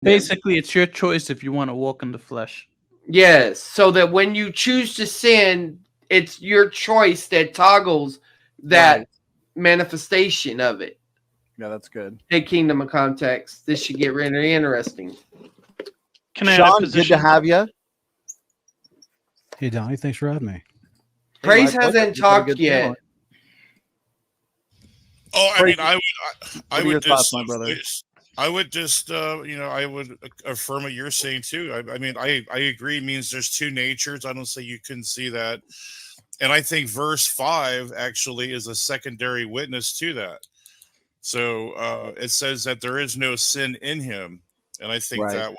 Basically, it's your choice if you want to walk in the flesh. Yes, so that when you choose to sin, it's your choice that toggles that manifestation of it. Yeah, that's good. Hey, Kingdom of Context. This should get really interesting. Can I Sean, good to have you. Hey, Donnie, thanks for having me. Praise hasn't talked yet. Oh, I mean, I would just, my brother? I would just, I would affirm what you're saying too. I mean, I agree. It means there's two natures. I don't say you couldn't see that, and I think verse 5 actually is a secondary witness to that. So it says that there is no sin in him, and I think that would,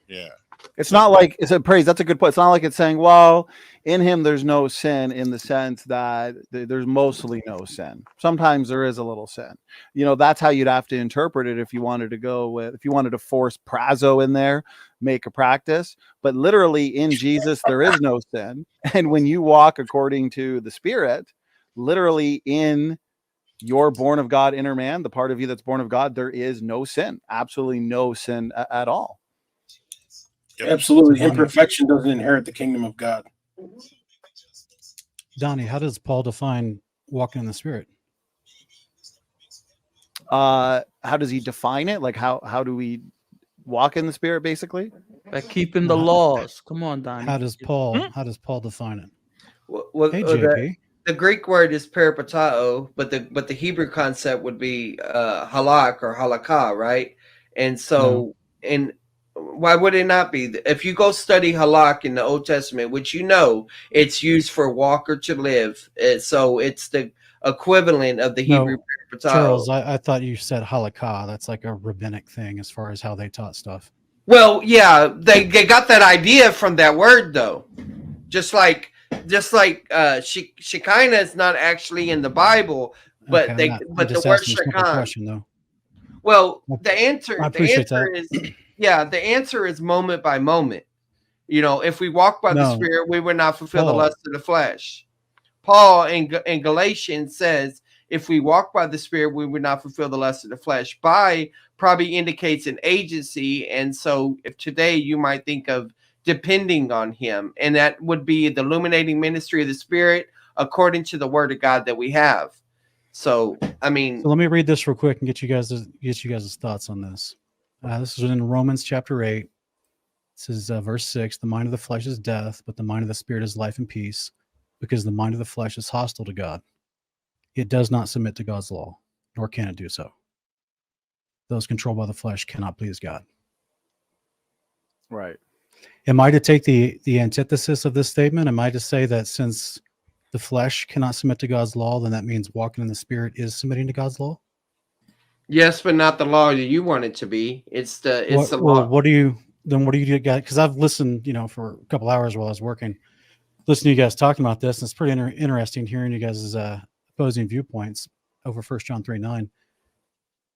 yeah. It's not like it's a praise. That's a good point. It's not like it's saying, well, in him there's no sin in the sense that there's mostly no sin. Sometimes there is a little sin. That's how you'd have to interpret it if you wanted to force prazo in there, make a practice. But literally in Jesus, there is no sin. And when you walk according to the Spirit, literally in your born of God inner man, the part of you that's born of God, there is no sin, absolutely no sin at all. Absolutely. Imperfection doesn't inherit the kingdom of God. Donnie, how does Paul define walking in the Spirit? How does he define it? Like how do we walk in the Spirit, basically? By keeping the laws. Come on, Donnie. How does Paul define it? Well, hey, JP. The Greek word is peripatao, but the Hebrew concept would be halak or halakha, right? And so, why would it not be? If you go study halak in the Old Testament, which it's used for walk or to live, so it's the equivalent of the Hebrew peripatao. Charles, I thought you said halakha. That's like a rabbinic thing as far as how they taught stuff. Well, yeah, they got that idea from that word, though. Just like Shekinah is not actually in the Bible, but the word Shekinah. Well, the answer is moment by moment. If we walk by the Spirit, we would not fulfill the lust of the flesh. Paul in Galatians says, if we walk by the Spirit, we would not fulfill the lust of the flesh. By probably indicates an agency, and so if today you might think of depending on him, and that would be the illuminating ministry of the Spirit according to the Word of God that we have. So let me read this real quick and get you guys' thoughts on this. This is in Romans chapter 8. It says verse 6: the mind of the flesh is death, but the mind of the Spirit is life and peace, because the mind of the flesh is hostile to God. It does not submit to God's law, nor can it do so. Those controlled by the flesh cannot please God. Right. Am I to take the antithesis of this statement? Am I to say that since the flesh cannot submit to God's law, then that means walking in the Spirit is submitting to God's law? Yes, but not the law that you want it to be. It's the law. Well, what do you get? Because I've listened, for a couple hours while I was working, listening to you guys talking about this, and it's pretty interesting hearing you guys' opposing viewpoints over 1 John 3:9.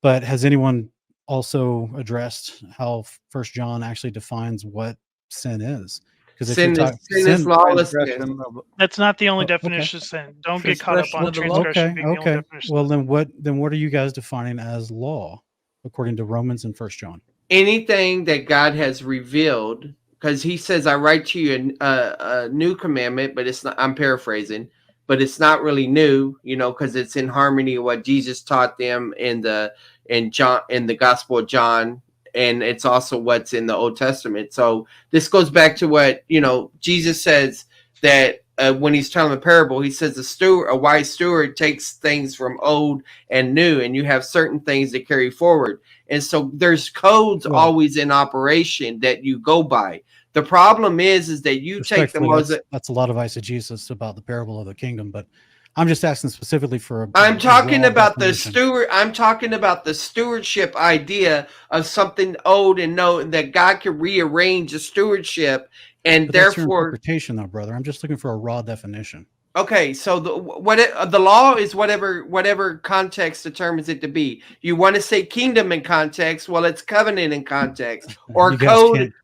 But has anyone also addressed how 1 John actually defines what sin is? Because sin is lawlessness. That's not the only definition of sin. Don't get caught up on transgression being the only definition. Well, then what are you guys defining as law according to Romans and 1 John? Anything that God has revealed, because he says, I write to you a new commandment, but it's not, I'm paraphrasing, but it's not really new, because it's in harmony with what Jesus taught them in the Gospel of John, and it's also what's in the Old Testament. So this goes back to what Jesus says, that when he's telling the parable, he says a wise steward takes things from old and new, and you have certain things that carry forward. And so there's codes always in operation that you go by. The problem is that you take the Mosaic. That's a lot of eisegesis about the parable of the kingdom, but I'm just asking specifically for. I'm talking about the steward. I'm talking about the stewardship idea of something old and known that God can rearrange the stewardship, and therefore that's your interpretation, though, brother. I'm just looking for a raw definition. Okay, so the law is whatever context determines it to be. You want to say kingdom in context, well, it's covenant in context, or code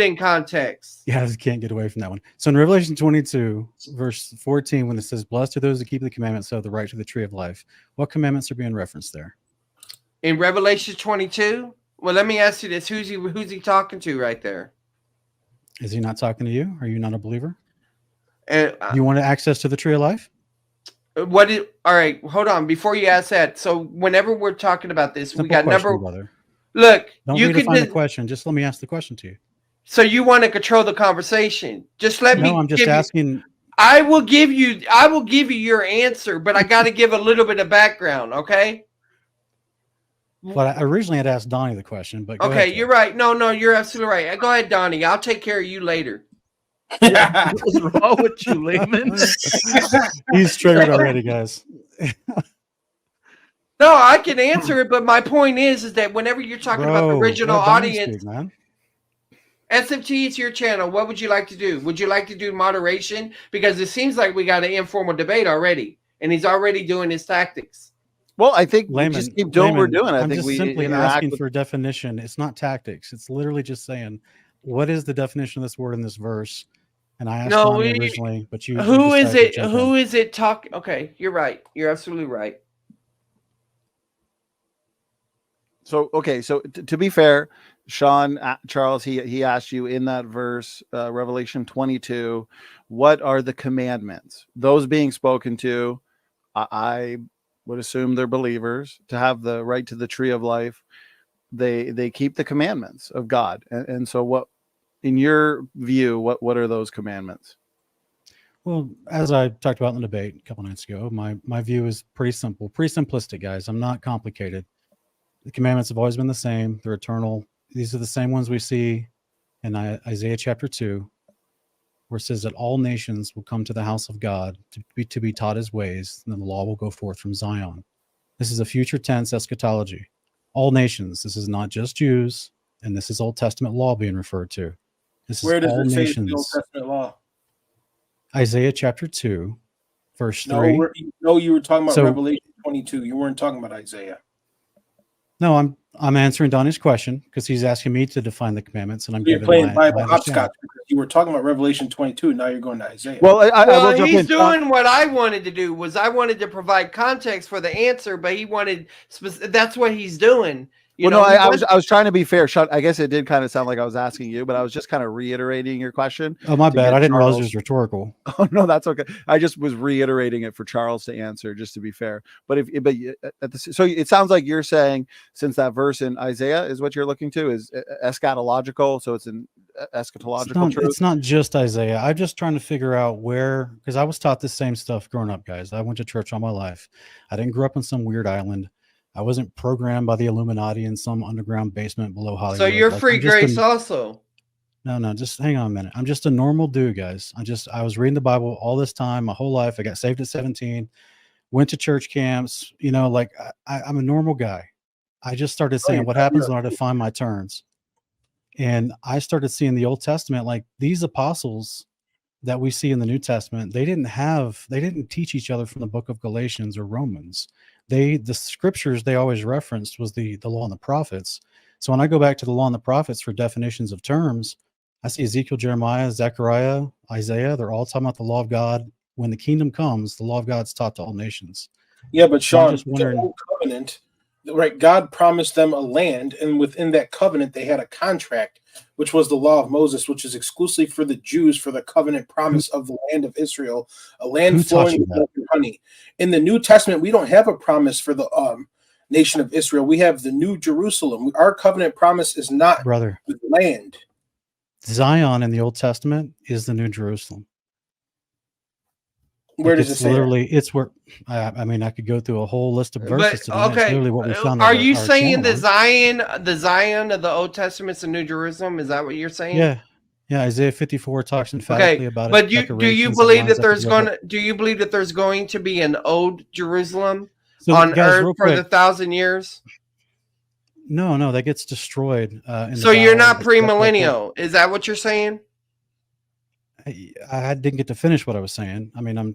in context. You guys can't get away from that one. So in Revelation 22, verse 14, when it says, "Blessed are those who keep the commandments, so have the right to the tree of life," what commandments are being referenced there? In Revelation 22, Well, let me ask you this: who's he talking to right there? Is he not talking to you? Are you not a believer? And You want access to the tree of life? all right, hold on. Before you ask that, so whenever we're talking about this, Simple we got question, brother. Look, Don't you can redefine the question. Just let me ask the question to you. So you want to control the conversation? Just let me. No, I'm just asking. I will give you your answer, but I got to give a little bit of background, okay? But I originally had asked Donnie the question, but go okay, ahead, you're right. No, you're absolutely right. Go ahead, Donnie. I'll take care of you later. What's wrong with you, Layman? He's triggered already, guys. No, I can answer it, but my point is that whenever you're talking about the original audience, man. SFT, it's your channel. What would you like to do? Would you like to do moderation? Because it seems like we got an informal debate already, and he's already doing his tactics. Well, I think Layman, we just keep doing what we're doing. I I'm think just we simply interact asking with... for a definition. It's not tactics. It's literally just saying, what is the definition of this word in this verse? And I asked Donnie originally, but you. Who is it? Who is it talking? Okay, you're right. You're absolutely right. So, okay, so to be fair, Sean, Charles, he asked you in that verse, Revelation 22, what are the commandments? Those being spoken to, I would assume they're believers. To have the right to the tree of life, they keep the commandments of God. And so what, in your view, what are those commandments? Well, as I talked about in the debate a couple nights ago, my view is pretty simple, pretty simplistic, guys. I'm not complicated. The commandments have always been the same. They're eternal. These are the same ones we see in Isaiah chapter 2, where it says that all nations will come to the house of God to be taught his ways, and then the law will go forth from Zion. This is a future tense eschatology. All nations. This is not just Jews, and this is Old Testament law being referred to. This Where is does all it say nations. the Old Testament law? Isaiah chapter 2, verse 3. You were talking about Revelation 22. You weren't talking about Isaiah. No, I'm answering Donnie's question because he's asking me to define the commandments, and I'm You're giving playing Bible my hopscotch because you were talking about Revelation 22. Now you're going to Isaiah. Well, I will jump he's in. doing what I wanted to do. I wanted to provide context for the answer, but he wanted. That's what he's doing. I was trying to be fair. Sean, I guess it did kind of sound like I was asking you, but I was just kind of reiterating your question. Oh, my bad. I didn't realize it was rhetorical. Oh no, that's okay. I just was reiterating it for Charles to answer, just to be fair. But so it sounds like you're saying, since that verse in Isaiah is what you're looking to, is eschatological, so it's an eschatological truth. It's not just Isaiah. I'm just trying to figure out where, because I was taught the same stuff growing up, guys. I went to church all my life. I didn't grow up in some weird island. I wasn't programmed by the Illuminati in some underground basement below Hollywood. So you're free grace also. No, just hang on a minute. I'm just a normal dude, guys. I was reading the Bible all this time, my whole life. I got saved at 17, went to church camps. I'm a normal guy. I just started saying, what happens when I define my terms? And I started seeing the Old Testament, like these apostles that we see in the New Testament, they didn't teach each other from the book of Galatians or Romans. The scriptures they always referenced was the law and the prophets. So when I go back to the law and the prophets for definitions of terms, I see Ezekiel, Jeremiah, Zechariah, Isaiah. They're all talking about the law of God. When the kingdom comes, the law of God's taught to all nations. Yeah, but Sean, just wondering, the old covenant, right? God promised them a land, and within that covenant, they had a contract, which was the law of Moses, which is exclusively for the Jews for the covenant promise of the land of Israel, a land flowing with milk and honey. In the New Testament, we don't have a promise for the nation of Israel. We have the New Jerusalem. Our covenant promise is not brother, the land. Zion in the Old Testament is the New Jerusalem. Where does it say? Literally, it's where. I mean, I could go through a whole list of verses. But, okay, it's literally what we found. Are you saying the Zion of the Old Testament is the New Jerusalem? Is that what you're saying? Yeah. Isaiah 54 talks emphatically about it. But do you believe that there's going to be an Old Jerusalem on earth for the 1,000 years? No, that gets destroyed. So you're not premillennial. Is that what you're saying? I didn't get to finish what I was saying. I mean,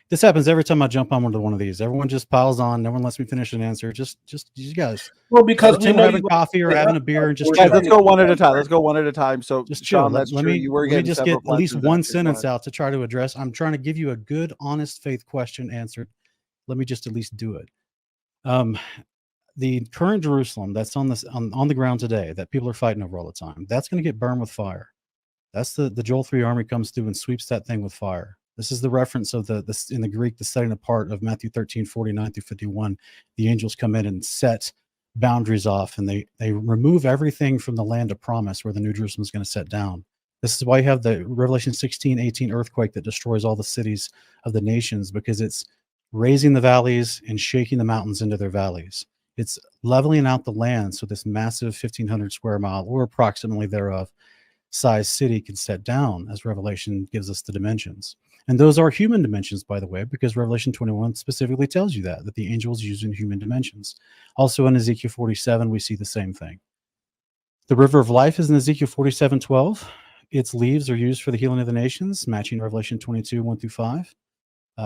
this happens every time I jump on one of these. Everyone just piles on. No one lets me finish an answer. Just you guys. Well, because we're having coffee or having a beer and just let's go one at a time. So just Sean, let me just get at least one sentence out to try to address. I'm trying to give you a good, honest faith question answered. Let me just at least do it. the current Jerusalem that's on this on the ground today that people are fighting over all the time, that's going to get burned with fire. That's the Joel 3 army comes through and sweeps that thing with fire. This is the reference of the in the Greek, the setting apart of Matthew 13:49 through 51. The angels come in and set boundaries off, and they remove everything from the land of promise where the New Jerusalem is going to set down. This is why you have the Revelation 16:18 earthquake that destroys all the cities of the nations, because it's raising the valleys and shaking the mountains into their valleys. It's leveling out the land so this massive 1,500 square mile or approximately thereof size city can set down, as Revelation gives us the dimensions. And those are human dimensions, by the way, because Revelation 21 specifically tells you that the angels using human dimensions. Also in Ezekiel 47, we see the same thing. The river of life is in Ezekiel 47:12. Its leaves are used for the healing of the nations, matching Revelation 22:1 through 5.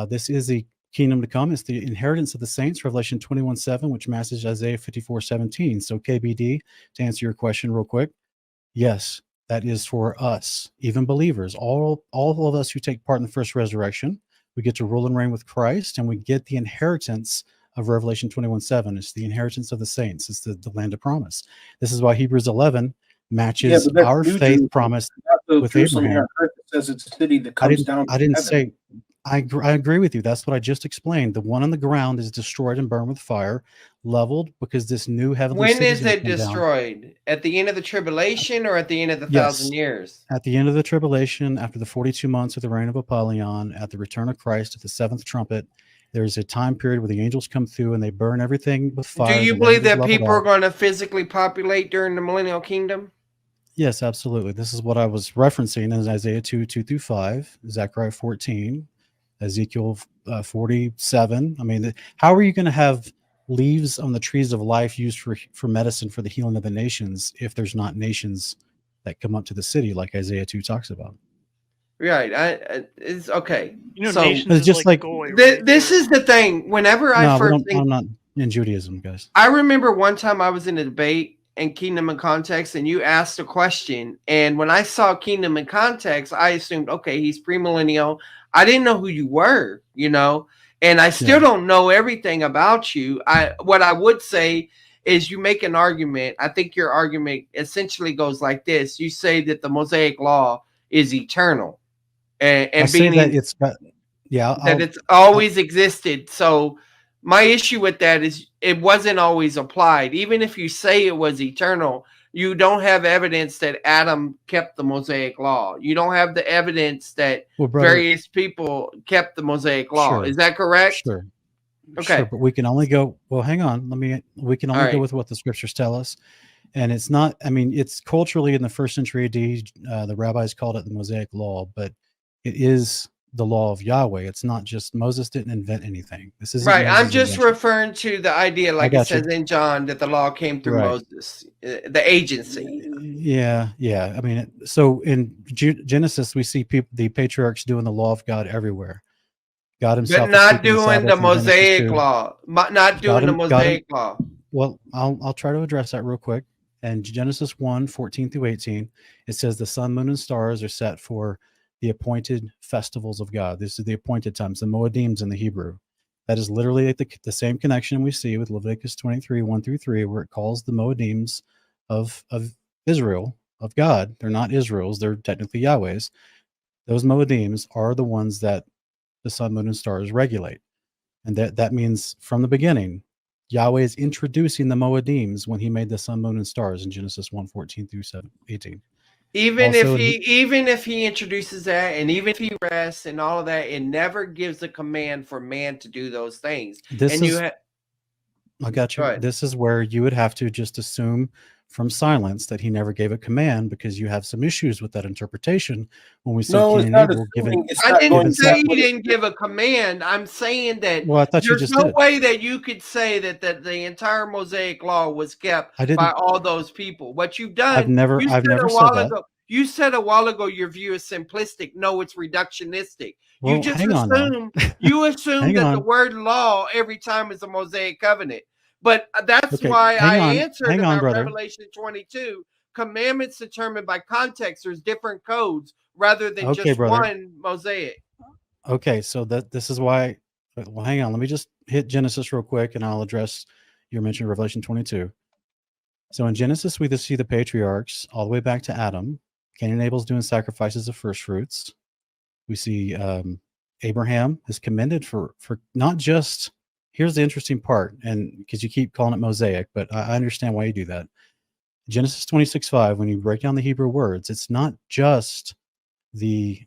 This is the kingdom to come. It's the inheritance of the saints, Revelation 21:7, which matches Isaiah 54:17. So KBD, to answer your question real quick, yes, that is for us, even believers, all of us who take part in the first resurrection. We get to rule and reign with Christ, and we get the inheritance of Revelation 21:7. It's the inheritance of the saints. It's the land of promise. This is why Hebrews 11 matches our faith promise with Abraham. It says it's a city that comes down. I didn't say. I agree with you. That's what I just explained. The one on the ground is destroyed and burned with fire, leveled, because this new heavenly When city is it come down. destroyed? At the end of the tribulation or at the end of the 1,000 years? At the end of the tribulation, after the 42 months of the reign of Apollyon, at the return of Christ, at the seventh trumpet, there's a time period where the angels come through and they burn everything with fire. Do you believe that people are going to physically populate during the millennial kingdom? Yes, absolutely. This is what I was referencing in Isaiah 2:2 through 5, Zechariah 14, Ezekiel 47. I mean, how are you going to have leaves on the trees of life used for medicine for the healing of the nations if there's not nations that come up to the city like Isaiah 2 talks about? Right. It's okay. You know, so nations it's is just like Goy, right? this is the thing. Whenever I first think, I'm not in Judaism, guys. I remember one time I was in a debate in Kingdom and Context, and you asked a question. And when I saw Kingdom and Context, I assumed, okay, he's premillennial. I didn't know who you were, you know, and I still don't know everything about you. What I would say is you make an argument. I think your argument essentially goes like this. You say that the Mosaic Law is eternal. And being that it's it's always existed. So my issue with that is it wasn't always applied. Even if you say it was eternal, you don't have evidence that Adam kept the Mosaic Law. You don't have the evidence that various people kept the Mosaic Law. Sure. Is that correct? Sure. Okay. Sure, but we can only go. Well, hang on. We can only go with what the scriptures tell us. And it's not, I mean, it's culturally in the first century AD, the rabbis called it the Mosaic Law, but it is the law of Yahweh. It's not just Moses didn't invent anything. This is right. I'm just referring to the idea, like it says in John, that the law came through Moses, the agency. Yeah. I mean, so in Genesis, we see the patriarchs doing the law of God everywhere. God himself, but not doing the Mosaic Law. Not doing the Mosaic Law. Well, I'll try to address that real quick. And Genesis 1:14 through 18, it says the sun, moon, and stars are set for the appointed festivals of God. This is the appointed times, the Moedims in the Hebrew. That is literally the same connection we see with Leviticus 23:1 through 3, where it calls the Moedims of Israel, of God. They're not Israel's, they're technically Yahweh's. Those Moedims are the ones that the sun, moon, and stars regulate. And that means from the beginning, Yahweh is introducing the Moedims when he made the sun, moon, and stars in Genesis 1:14 through 18. Even if he introduces that, and even if he rests and all of that, it never gives a command for man to do those things. I got you. This is where you would have to just assume from silence that he never gave a command, because you have some issues with that interpretation. When we say I didn't say he didn't give a command. I'm saying that there's no way that you could say that the entire Mosaic Law was kept by all those people. What you've done, I've never said that. You said a while ago your view is simplistic. No, it's reductionistic. Well, you just assume that the word law every time is a Mosaic covenant. But that's why I answered about Revelation 22. Commandments determined by context. There's different codes rather than just one Mosaic. Okay, so this is why. Well, hang on. Let me just hit Genesis real quick, and I'll address you're mentioning Revelation 22. So in Genesis, we see the patriarchs all the way back to Adam. Cain and Abel's doing sacrifices of first fruits. We see Abraham is commended for not just, here's the interesting part, and because you keep calling it Mosaic, but I understand why you do that. Genesis 26:5, when you break down the Hebrew words, it's not just the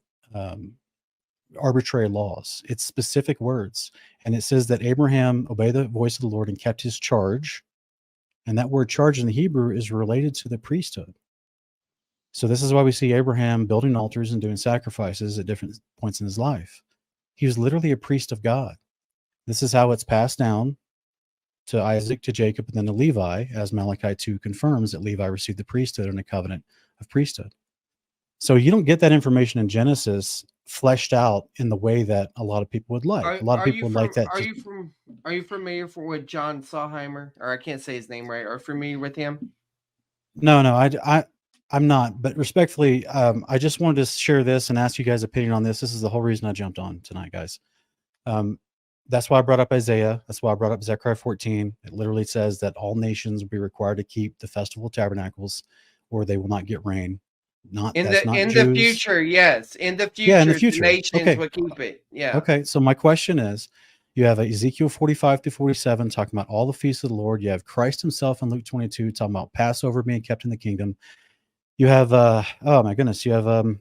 arbitrary laws, it's specific words. And it says that Abraham obeyed the voice of the Lord and kept his charge. And that word charge in the Hebrew is related to the priesthood. So this is why we see Abraham building altars and doing sacrifices at different points in his life. He was literally a priest of God. This is how it's passed down to Isaac, to Jacob, and then to Levi, as Malachi 2 confirms that Levi received the priesthood and a covenant of priesthood. So you don't get that information in Genesis fleshed out in the way that a lot of people would like. A lot of people would like that. Are you familiar with John Saulheimer? Or I can't say his name right. Are you familiar with him? No, I'm not. But respectfully, I just wanted to share this and ask you guys' opinion on this. This is the whole reason I jumped on tonight, guys. That's why I brought up Isaiah. That's why I brought up Zechariah 14. It literally says that all nations will be required to keep the Festival of Tabernacles, or they will not get rain. In the future, yes. In the future, yeah, in the future. The nations will keep it. Yeah. Okay. So my question is, you have Ezekiel 45-47 talking about all the feasts of the Lord. You have Christ himself in Luke 22 talking about Passover being kept in the kingdom. You have oh my goodness, you have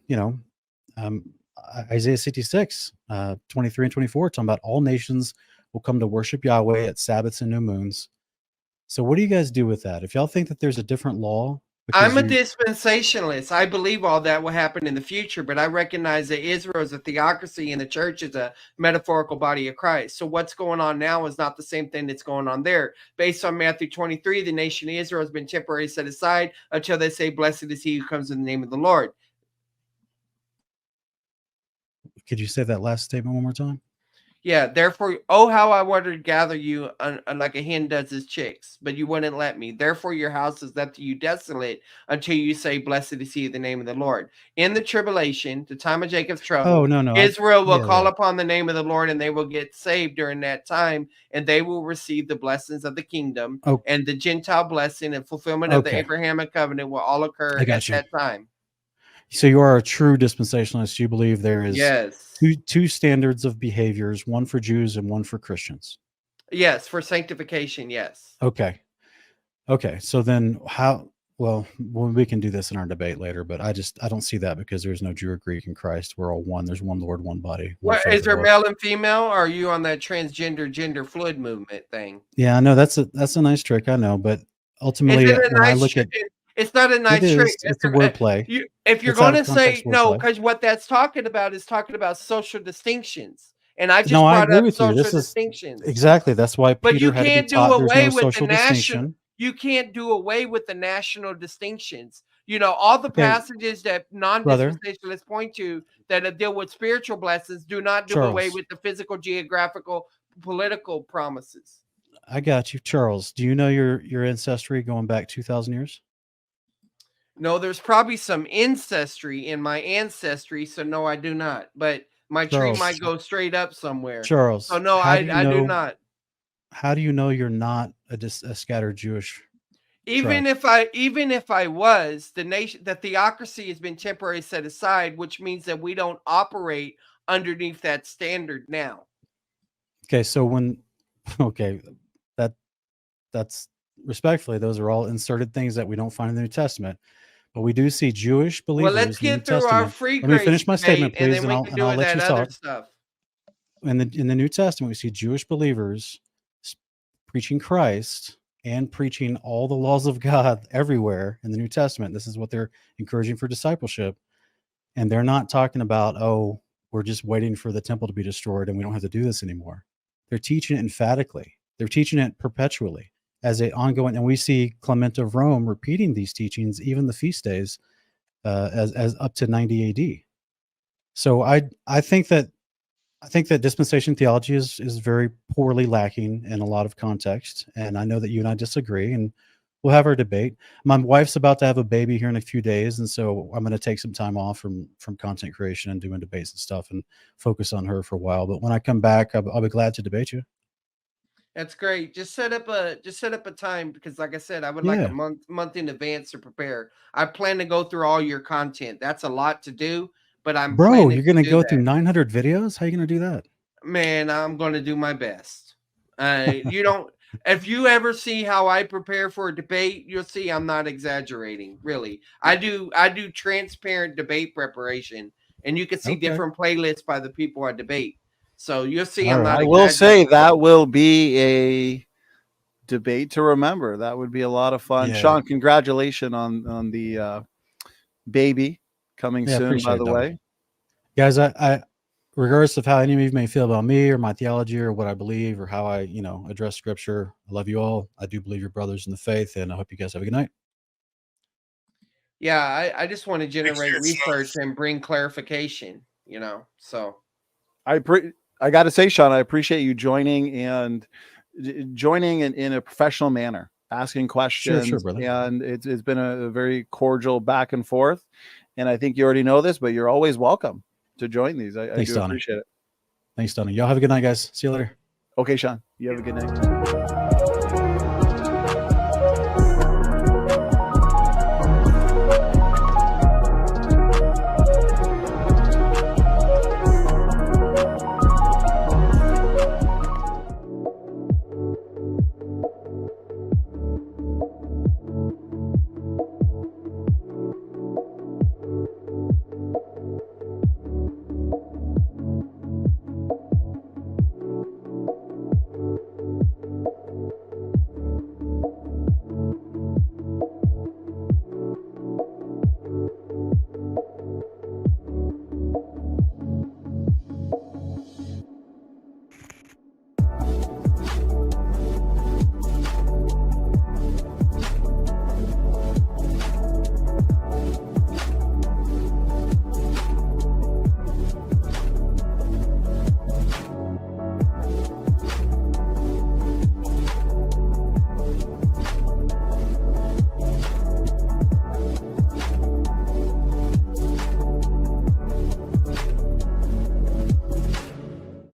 Isaiah 66, 23 and 24 talking about all nations will come to worship Yahweh at Sabbaths and new moons. So what do you guys do with that? If y'all think that there's a different law, I'm a dispensationalist. I believe all that will happen in the future, but I recognize that Israel is a theocracy and the church is a metaphorical body of Christ. So what's going on now is not the same thing that's going on there. Based on Matthew 23, the nation of Israel has been temporarily set aside until they say, "Blessed is he who comes in the name of the Lord." Could you say that last statement one more time? Yeah, therefore, oh, how I wanted to gather you like a hen does his chicks, but you wouldn't let me. Therefore, your house is left to you desolate until you say, "Blessed is he, the name of the Lord." In the tribulation, the time of Jacob's trouble, Israel will call upon the name of the Lord, and they will get saved during that time, and they will receive the blessings of the kingdom, and the Gentile blessing and fulfillment of the Abrahamic covenant will all occur at that time. So you are a true dispensationalist. You believe there is yes. two standards of behaviors, one for Jews and one for Christians. Yes, for sanctification, yes. Okay. So then well, we can do this in our debate later, but I don't see that because there's no Jew or Greek in Christ. We're all one. There's one Lord, one body. Is there male and female? Or are you on that transgender, gender fluid movement thing? Yeah, I know that's a nice trick. I know, but ultimately, when I look at it's not a nice trick. It's a wordplay. If you're going to say no, because what that's talking about is talking about social distinctions. And I just brought up social distinctions. Exactly. That's why Peter had to be taught there's no social distinction. You can't do away with the national distinctions. You know, all the passages that non-dispensationalists point to that deal with spiritual blessings do not do away with the physical, geographical, political promises. I got you. Charles, do you know your ancestry going back 2,000 years? No, there's probably some ancestry in my ancestry, so no, I do not. But my tree might go straight up somewhere. Charles, so no, I do not. How do you know you're not a scattered Jewish? Even if I was, the theocracy has been temporarily set aside, which means that we don't operate underneath that standard now. Okay, so that's respectfully, those are all inserted things that we don't find in the New Testament. But we do see Jewish believers. Well, let's get through our free grace. Let me finish my statement, please, and I'll let you talk. Stuff. In the New Testament, we see Jewish believers preaching Christ and preaching all the laws of God everywhere in the New Testament. This is what they're encouraging for discipleship. And they're not talking about, oh, we're just waiting for the temple to be destroyed and we don't have to do this anymore. They're teaching it emphatically. They're teaching it perpetually as an ongoing, and we see Clement of Rome repeating these teachings, even the feast days, as up to 90 AD. So I think that dispensation theology is very poorly lacking in a lot of context, and I know that you and I disagree, and we'll have our debate. My wife's about to have a baby here in a few days, and so I'm going to take some time off from content creation and doing debates and stuff, and focus on her for a while. But when I come back, I'll be glad to debate you. That's great. Just set up a time, because like I said, I would like a month in advance to prepare. I plan to go through all your content. That's a lot to do, but I'm Bro, planning you're gonna to do go that. through 900 videos? How are you gonna do that? Man, I'm going to do my best. You don't. If you ever see how I prepare for a debate, you'll see I'm not exaggerating. Really, I do transparent debate preparation, and you can see different playlists by the people I debate. So you'll see I'm not. I will say that will be a debate to remember. That would be a lot of fun. Yeah. Sean, congratulations on the baby coming soon. By the way, guys, I regardless of how any of you may feel about me or my theology or what I believe or how I, address scripture, I love you all. I do believe you're brothers in the faith, and I hope you guys have a good night. Yeah, I just want to generate research and bring clarification, so. I got to say, Sean, I appreciate you joining in a professional manner, asking questions. Sure, brother. And it's been a very cordial back and forth. And I think you already know this, but you're always welcome to join these. I do appreciate it. Thanks, Donnie. Y'all have a good night, guys. See you later. Okay, Sean. You have a good night.